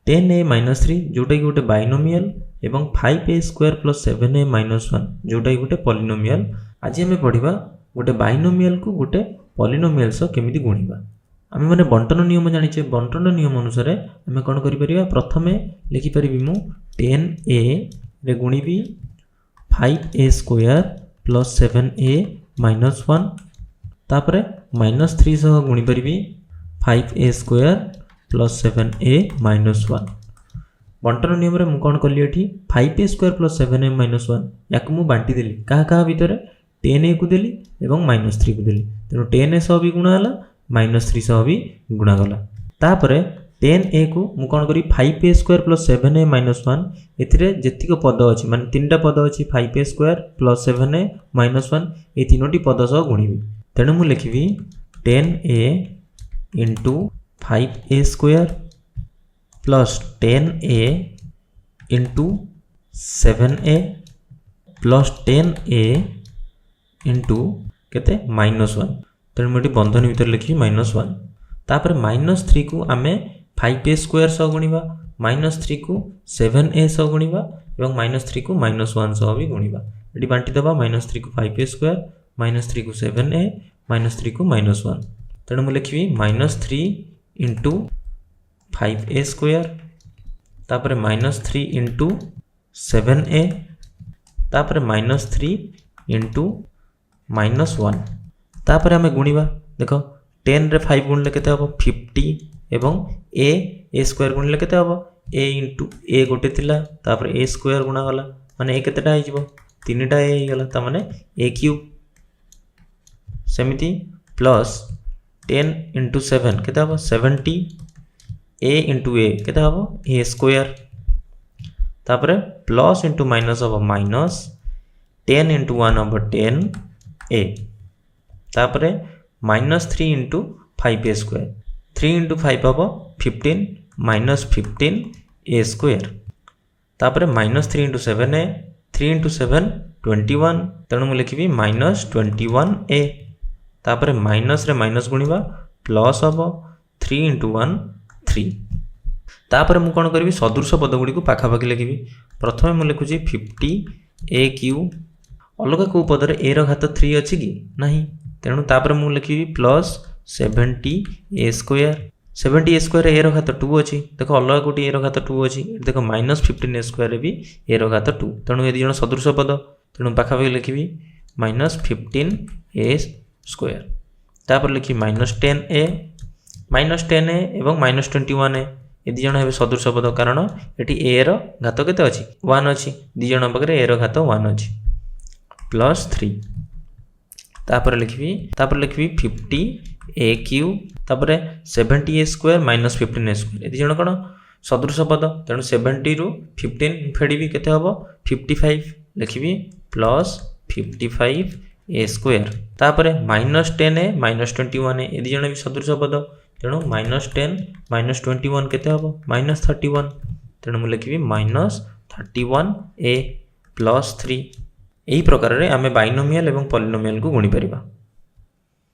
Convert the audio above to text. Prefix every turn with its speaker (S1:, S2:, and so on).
S1: 10a minus 3 जोटा कि गोटे बाइनोमियल एवं 5a square plus 7a minus 1 जोटा कि गोटे पॉलिनोमियल। आज आम पढ़ा गोटे बाइनोमियल को गोटे पॉलिनोमियल सह केमिति गुणिबा। आम मैंने बंटन नियम जानिचे, बंटन नियम अनुसार आम कौन करिपरिबा, प्रथमे लिखिपरिबी मु 10a रे गुणिबी 5a square plus 7a minus 1 तापरे माइनस 3 सह गुणिपरिबी 5a square plus 7a minus 1। बंटन नियम रे मु कौन कली एठी 5a square plus 7a minus 1 याक मु बांटी देली कहा भितर 10a को देली एवं माइनस 3 को देली, तेणु 10a सह भी गुणा हला माइनस 3 सह भी गुणा गला। तापरे 10a को मु कौन करी 5a square plus 7a minus 1 एथिरे जेतिक पद अछि माने तीनटा पद अछि 5a square plus 7a minus 1 ए तीनोटी पद सह गुणिबी। तेणु मु लिखिबी 10a into 5a square plus 10a into 7a plus 10a into केते माइनस 1। तेणु मुझे बंधन भीतर लिखी माइनस 1। तापर माइनस 3 को आम 5a स्क्वायर सह गुणिबा, माइनस 3 को 7a सह गुणिबा और माइनस 3 को माइनस 1 सह भी गुणिबा। ये बांटी दबा माइनस 3 को 5a स्क्वायर, माइनस 3 को 7a, माइनस 3 को माइनस 1। तेणु मुझे लिखी माइनस 3 इंटू 5a स्क्वायर तापर माइनस 3 इंटू 7a तापर माइनस 3 इंटू माइनस 1। तापर आम गुणिबा, देख 10 रे 5 गुणिले केते हबो 50 एवं a स्क्वायर गुणिले केते हबो a इंटू a गोटे थिला तापर a स्क्वायर गुणा गला माने a केतेटा हो जिवो 3टा a हो गला ता माने a क्यूब। सेमिति प्लस 10 इंटू 7 केते हबो 70 a इंटू a केते हबो a स्क्वायर तापर प्लस इंटू माइनस हबो माइनस 10 इंटू 1 हबो 10 a तापर minus 3 into 5a square 3 into 5 हबो 15 माइनस 15 a स्क्वायर तापर माइनस 3 इंटू 7a 3 इंटू 7 21। तेणु मुझे लिखी माइनस 21a तापर माइनस रे माइनस गुणिबा प्लस हबो 3 इंटू 1 3। तापर मु कौन करी सदृश पद गुड़ी को पाखापाखि लिखी। प्रथम मुझे लिखुची 50a क्यूब अलग को पदर a रो घात 3 अच्छी कि नहीं, तेणु तापर मु लिखी plus 70a square 70a square a रो घात 2 अच्छी, देख अलग गोटे a रो घात 2 अच्छी, देख माइनस 15a स्क्वायर भी a रो घात 2, तेणु ये दिजन सदृश पद, तेणु पाखापाखि लिखी माइनस 15a स्क्वायर तापर लिखी माइनस 10a एवं माइनस 21a ये दिजन हे सदृश पद, कारण ये a रो घात केते अच्छी 1 अच्छी, दिजन पाखे a रो घात 1 अच्छी प्लस 3। तापर लिखी 50a क्यूब तापर 70a square minus 15a square ये दिजन कौन सदृश पद, तेणु 70 रु 15 फेड़ी केते हबो 55 लिखी प्लस 55a स्क्वायर तापर माइनस 10a माइनस 21a ये दिजन भी सदृश पद, तेणु माइनस 10 माइनस 21 केते हबो माइनस 31, तेणु मुझे लिखी माइनस 31a प्लस 3। यही प्रकार रे आमे बाइनोमियल एवं पॉलिनोमियल को गुणी परिबा।